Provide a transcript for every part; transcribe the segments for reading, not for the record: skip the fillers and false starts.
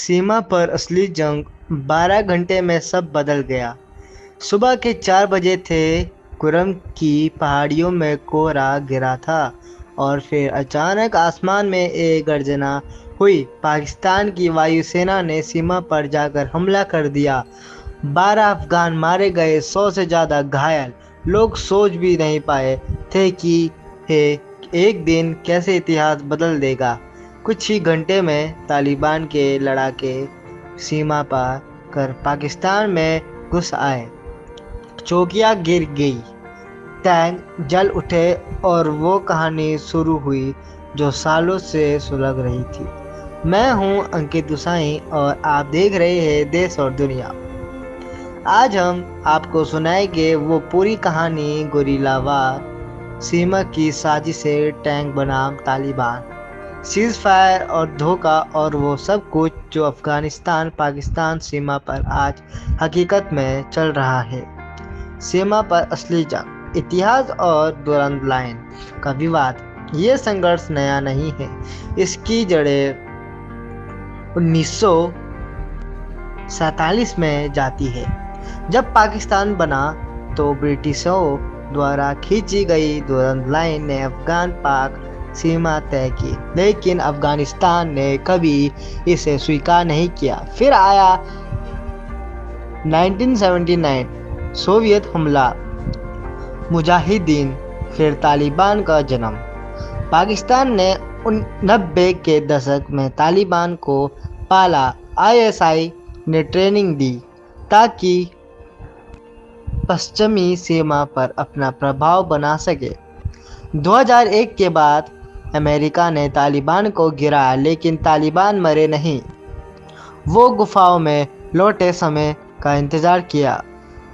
सीमा पर असली जंग 12 घंटे में सब बदल गया। सुबह के 4 बजे थे। कुरम की पहाड़ियों में कोहरा गिरा था और फिर अचानक आसमान में एक गर्जना हुई। पाकिस्तान की वायुसेना ने सीमा पर जाकर हमला कर दिया। 12 अफगान मारे गए, 100 से ज़्यादा घायल। लोग सोच भी नहीं पाए थे कि हे एक दिन कैसे इतिहास बदल देगा। कुछ ही घंटे में तालिबान के लड़ाके सीमा पार कर पाकिस्तान में घुस आए। चौकियां गिर गई, टैंक जल उठे और वो कहानी शुरू हुई जो सालों से सुलग रही थी। मैं हूं अंकित गुसाई और आप देख रहे हैं देश और दुनिया। आज हम आपको सुनाएंगे वो पूरी कहानी, गोरिल्ला वार, सीमा की साजिशें, टैंक बनाम तालिबान, सीज फायर और धोखा और वो सब कुछ जो अफगानिस्तान पाकिस्तान सीमा पर आज हकीकत में चल रहा है। सीमा पर असली जंग, इतिहास और दुरंत लाइन का विवाद। ये संघर्ष नया नहीं है, इसकी जड़ें 1947 में जाती है। जब पाकिस्तान बना तो ब्रिटिशों द्वारा खींची गई दुरंत लाइन ने अफगान पाक सीमा तय की, लेकिन अफगानिस्तान ने कभी इसे स्वीकार नहीं किया। फिर आया 1979, सोवियत हमला, मुजाहिदीन, फिर तालिबान का जन्म। पाकिस्तान ने 90 के दशक में तालिबान को पाला। आईएसआई ने ट्रेनिंग दी ताकि पश्चिमी सीमा पर अपना प्रभाव बना सके। 2001 के बाद अमेरिका ने तालिबान को गिराया, लेकिन तालिबान मरे नहीं। वो गुफाओं में लौटे समय का इंतज़ार किया।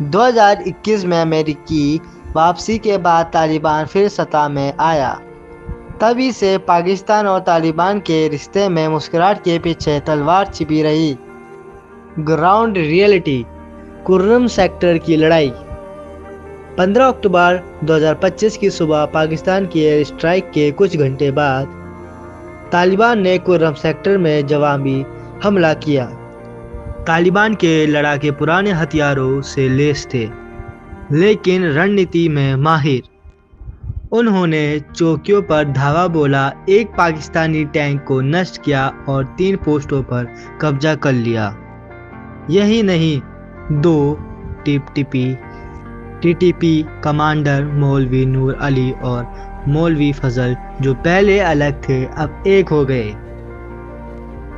2021 में अमेरिकी वापसी के बाद तालिबान फिर सत्ता में आया। तभी से पाकिस्तान और तालिबान के रिश्ते में मुस्कुराहट के पीछे तलवार छिपी रही। ग्राउंड रियलिटी, कुर्रम सेक्टर की लड़ाई। 15 अक्टूबर 2025 की सुबह पाकिस्तान की एयर स्ट्राइक के कुछ घंटे बाद तालिबान ने कुर्रम सेक्टर में जवाबी हमला किया। तालिबान के लड़ाके पुराने हथियारों से लैस थे, लेकिन रणनीति में माहिर। उन्होंने चौकियों पर धावा बोला, एक पाकिस्तानी टैंक को नष्ट किया और 3 पोस्टों पर कब्जा कर लिया। यही नहीं, 2 टीटीपी कमांडर मौलवी नूर अली और मौलवी फजल, जो पहले अलग थे, अब एक हो गए।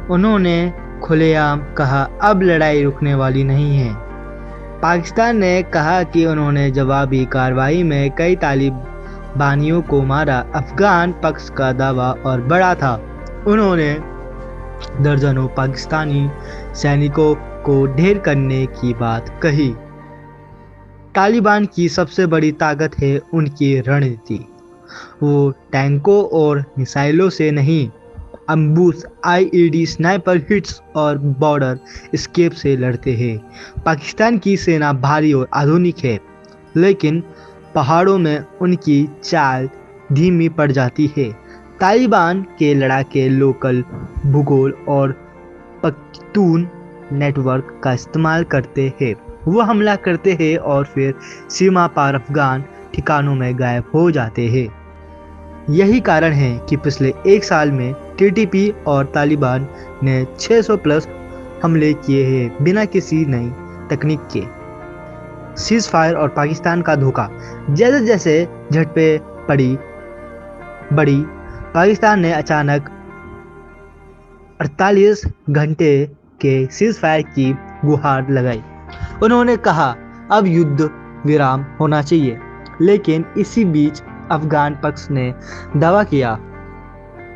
उन्होंने खुलेआम कहा, अब लड़ाई रुकने वाली नहीं है। पाकिस्तान ने कहा कि उन्होंने जवाबी कार्रवाई में कई तालिबानियों को मारा। अफगान पक्ष का दावा और बड़ा था। उन्होंने दर्जनों पाकिस्तानी सैनिकों को ढेर करने की बात कही। तालिबान की सबसे बड़ी ताकत है उनकी रणनीति। वो टैंकों और मिसाइलों से नहीं, अम्बुश, आईईडी, स्नाइपर हिट्स और बॉर्डर एस्केप से लड़ते हैं। पाकिस्तान की सेना भारी और आधुनिक है, लेकिन पहाड़ों में उनकी चाल धीमी पड़ जाती है। तालिबान के लड़ाके लोकल भूगोल और पख्तून नेटवर्क का इस्तेमाल करते हैं। वो हमला करते हैं और फिर सीमा पार अफगान ठिकानों में गायब हो जाते हैं। यही कारण है कि पिछले 1 साल में टीटीपी और तालिबान ने 600 प्लस हमले किए हैं बिना किसी नई तकनीक के। सीज फायर और पाकिस्तान का धोखा। जैसे जैसे झड़पें बढ़ी, पाकिस्तान ने अचानक 48 घंटे के सीज फायर की गुहार लगाई। उन्होंने कहा, अब युद्ध विराम होना चाहिए, लेकिन इसी बीच अफगान पक्ष ने दावा किया।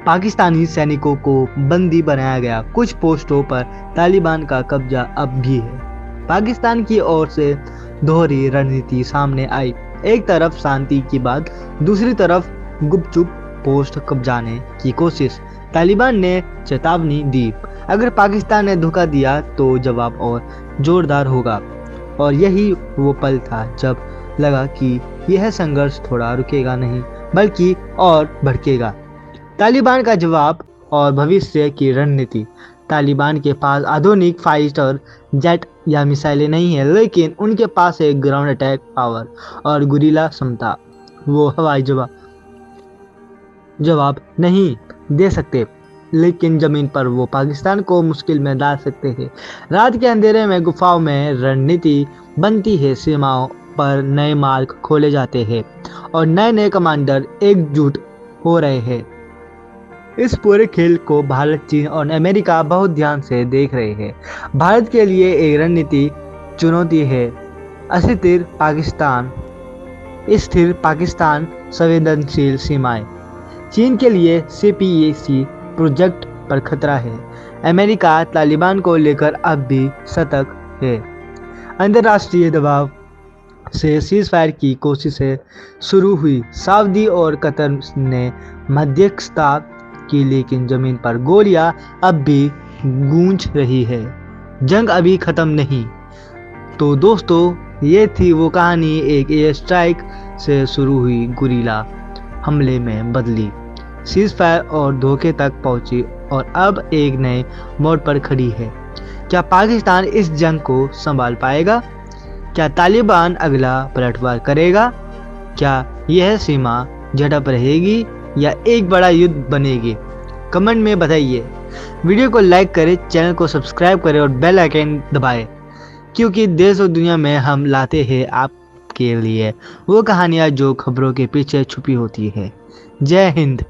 पाकिस्तानी सैनिकों को बंदी बनाया गया। कुछ पोस्टों पर तालिबान का कब्जा अब भी है। पाकिस्तान की ओर से दोहरी रणनीति सामने आई। एक तरफ शांति की बात, दूसरी तरफ गुपचुप पोस्ट कब्जाने की कोशिश। तालिबान ने चेतावनी दी, अगर पाकिस्तान ने धोखा दिया तो जवाब और जोरदार होगा। और यही वो पल था जब लगा कि यह संघर्ष थोड़ा रुकेगा नहीं, बल्कि और भड़केगा। तालिबान का जवाब और भविष्य की रणनीति। तालिबान के पास आधुनिक फाइटर जेट या मिसाइलें नहीं है, लेकिन उनके पास एक ग्राउंड अटैक पावर और गुरिल्ला क्षमता। वो हवाई जवाब नहीं दे सकते, लेकिन जमीन पर वो पाकिस्तान को मुश्किल में डाल सकते हैं। रात के अंधेरे में गुफाओं में रणनीति बनती है, सीमाओं पर नए मार्ग खोले जाते हैं और नए नए कमांडर एकजुट हो रहे हैं। इस पूरे खेल को भारत, चीन और अमेरिका बहुत ध्यान से देख रहे हैं। भारत के लिए एक रणनीति चुनौती है स्थिर पाकिस्तान संवेदनशील सीमाएं। चीन के लिए CPEC प्रोजेक्ट पर खतरा है। अमेरिका तालिबान को लेकर अब भी सतर्क है। अंतर्राष्ट्रीय दबाव से सीज़फायर की कोशिशें शुरू हुई। सऊदी और कतर ने मध्यस्थता की, लेकिन जमीन पर गोलियां अब भी गूंज रही है। जंग अभी खत्म नहीं। तो दोस्तों, ये थी वो कहानी, एक एयर स्ट्राइक से शुरू हुई गुरिल्ला हमले में बदली, सीज़फायर और धोखे तक पहुंची और अब एक नए मोड़ पर खड़ी है। क्या पाकिस्तान इस जंग को संभाल पाएगा? क्या तालिबान अगला पलटवार करेगा? क्या यह सीमा झड़प रहेगी या एक बड़ा युद्ध बनेगी? कमेंट में बताइए। वीडियो को लाइक करें, चैनल को सब्सक्राइब करें और बेल आइकन दबाएं, क्योंकि देश और दुनिया में हम लाते हैं आपके लिए वो कहानियाँ जो खबरों के पीछे छुपी होती है। जय हिंद।